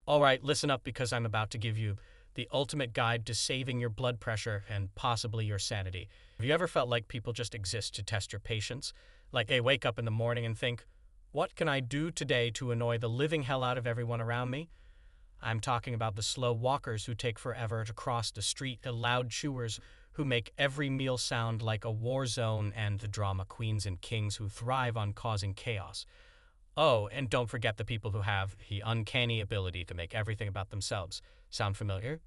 All right, listen up because I'm about to give you the ultimate guide to saving your blood pressure and possibly your sanity. Have you ever felt like people just exist to test your patience? Like they wake up in the morning and think, what can I do today to annoy the living hell out of everyone around me? I'm talking about the slow walkers who take forever to cross the street, the loud chewers who make every meal sound like a war zone, and the drama queens and kings who thrive on causing chaos. Oh, and don't forget the people who have the uncanny ability to make everything about themselves. Sound familiar?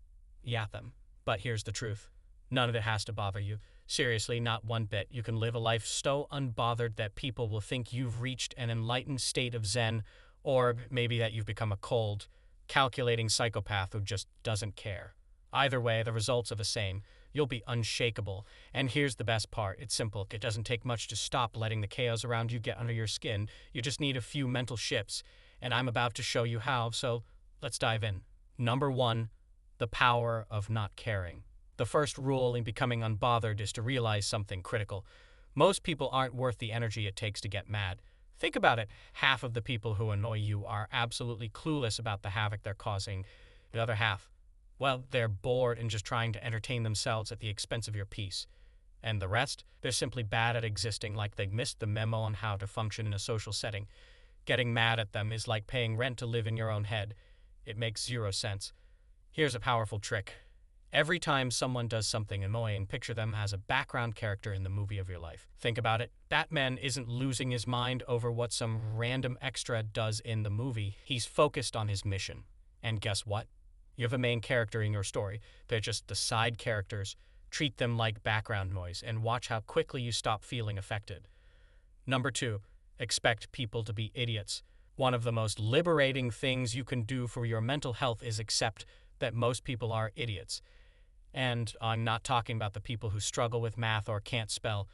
Yeah, them. But here's the truth. None of it has to bother you. Seriously, not one bit. You can live a life so unbothered that people will think you've reached an enlightened state of zen, or maybe that you've become a cold, calculating psychopath who just doesn't care. Either way, the results are the same. You'll be unshakable. And here's the best part. It's simple. It doesn't take much to stop letting the chaos around you get under your skin. You just need a few mental shifts. And I'm about to show you how, so let's dive in. Number one, the power of not caring. The first rule in becoming unbothered is to realize something critical. Most people aren't worth the energy it takes to get mad. Think about it. Half of the people who annoy you are absolutely clueless about the havoc they're causing. The other half, well, they're bored and just trying to entertain themselves at the expense of your peace. And the rest, they're simply bad at existing, like they missed the memo on how to function in a social setting. Getting mad at them is like paying rent to live in your own head. It makes zero sense. Here's a powerful trick. Every time someone does something annoying, picture them as a background character in the movie of your life. Think about it. Batman isn't losing his mind over what some random extra does in the movie. He's focused on his mission. And guess what? You have a main character in your story. They're just the side characters. Treat them like background noise and watch how quickly you stop feeling affected. Number two, expect people to be idiots. One of the most liberating things you can do for your mental health is accept that most people are idiots. And I'm not talking about the people who struggle with math or can't spell.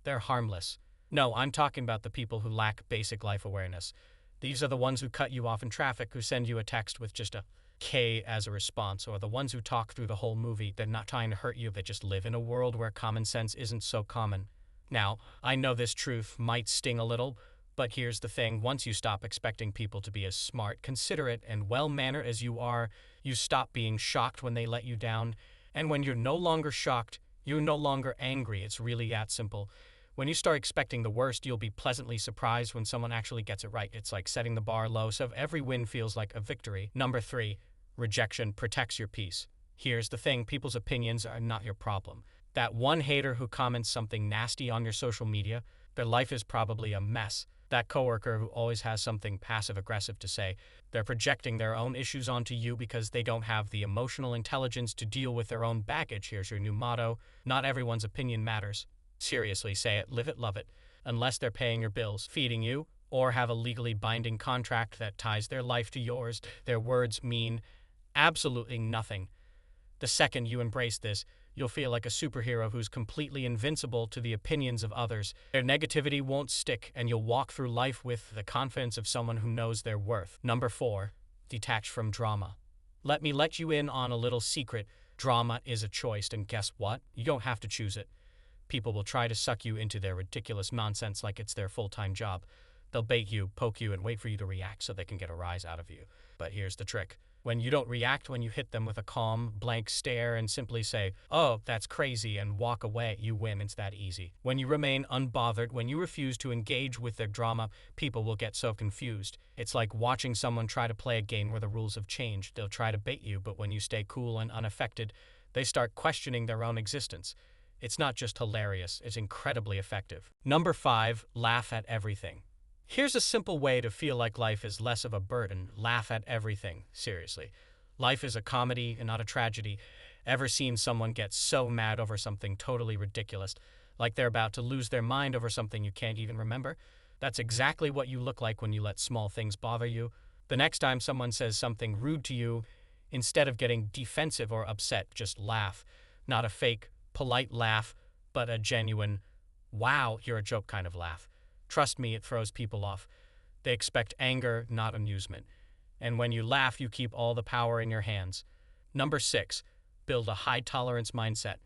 They're harmless. No, I'm talking about the people who lack basic life awareness. These are the ones who cut you off in traffic, who send you a text with just a K as a response, or the ones who talk through the whole movie. They're not trying to hurt you, they just live in a world where common sense isn't so common. Now, I know this truth might sting a little, but here's the thing. Once you stop expecting people to be as smart, considerate, and well-mannered as you are, you stop being shocked when they let you down. And when you're no longer shocked, you're no longer angry. It's really that simple. When you start expecting the worst, you'll be pleasantly surprised when someone actually gets it right. It's like setting the bar low, so every win feels like a victory. Number three, rejection protects your peace. Here's the thing, people's opinions are not your problem. That one hater who comments something nasty on your social media, their life is probably a mess. That coworker who always has something passive-aggressive to say, they're projecting their own issues onto you because they don't have the emotional intelligence to deal with their own baggage. Here's your new motto: not everyone's opinion matters. Seriously, say it, live it, love it. Unless they're paying your bills, feeding you, or have a legally binding contract that ties their life to yours, their words mean absolutely nothing. The second you embrace this, you'll feel like a superhero who's completely invincible to the opinions of others. Their negativity won't stick, and you'll walk through life with the confidence of someone who knows their worth. Number four, detach from drama. Let me let you in on a little secret. Drama is a choice, and guess what? You don't have to choose it. People will try to suck you into their ridiculous nonsense like it's their full-time job. They'll bait you, poke you, and wait for you to react so they can get a rise out of you. But here's the trick. When you don't react, when you hit them with a calm, blank stare and simply say, "Oh, that's crazy," and walk away, you win. It's that easy. When you remain unbothered, when you refuse to engage with their drama, people will get so confused. It's like watching someone try to play a game where the rules have changed. They'll try to bait you, but when you stay cool and unaffected, they start questioning their own existence. It's not just hilarious, it's incredibly effective. Number five, laugh at everything. Here's a simple way to feel like life is less of a burden. Laugh at everything. Seriously. Life is a comedy and not a tragedy. Ever seen someone get so mad over something totally ridiculous, like they're about to lose their mind over something you can't even remember? That's exactly what you look like when you let small things bother you. The next time someone says something rude to you, instead of getting defensive or upset, just laugh. Not a fake, polite laugh, but a genuine, wow, you're a joke kind of laugh. Trust me, it throws people off. They expect anger, not amusement. And when you laugh, you keep all the power in your hands. Number six, build a high-tolerance mindset.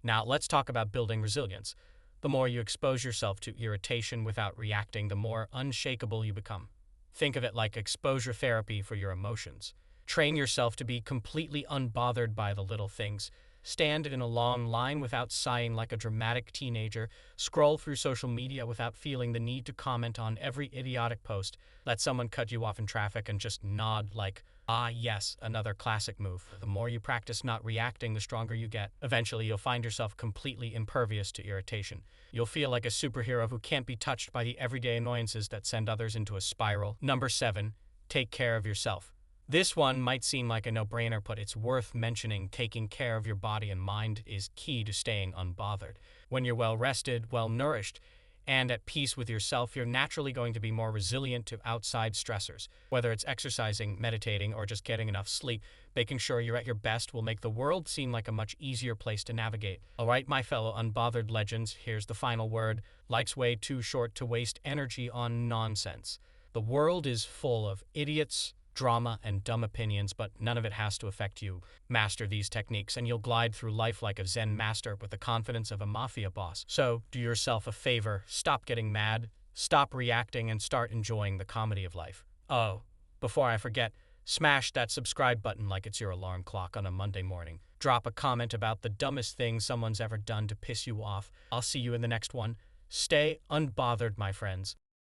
Now, let's talk about building resilience. The more you expose yourself to irritation without reacting, the more unshakable you become. Think of it like exposure therapy for your emotions. Train yourself to be completely unbothered by the little things. Stand in a long line without sighing like a dramatic teenager. Scroll through social media without feeling the need to comment on every idiotic post. Let someone cut you off in traffic and just nod like, ah, yes, another classic move. The more you practice not reacting, the stronger you get. Eventually, you'll find yourself completely impervious to irritation. You'll feel like a superhero who can't be touched by the everyday annoyances that send others into a spiral. Number 7, take care of yourself. This one might seem like a no-brainer, but it's worth mentioning. Taking care of your body and mind is key to staying unbothered. When you're well-rested, well-nourished, and at peace with yourself, you're naturally going to be more resilient to outside stressors. Whether it's exercising, meditating, or just getting enough sleep, making sure you're at your best will make the world seem like a much easier place to navigate. All right, my fellow unbothered legends, here's the final word. Life's way too short to waste energy on nonsense. The world is full of idiots, drama, and dumb opinions, but none of it has to affect you. Master these techniques, and you'll glide through life like a Zen master with the confidence of a mafia boss. So, do yourself a favor, stop getting mad, stop reacting, and start enjoying the comedy of life. Oh, before I forget, smash that subscribe button like it's your alarm clock on a Monday morning. Drop a comment about the dumbest thing someone's ever done to piss you off. I'll see you in the next one. Stay unbothered, my friends.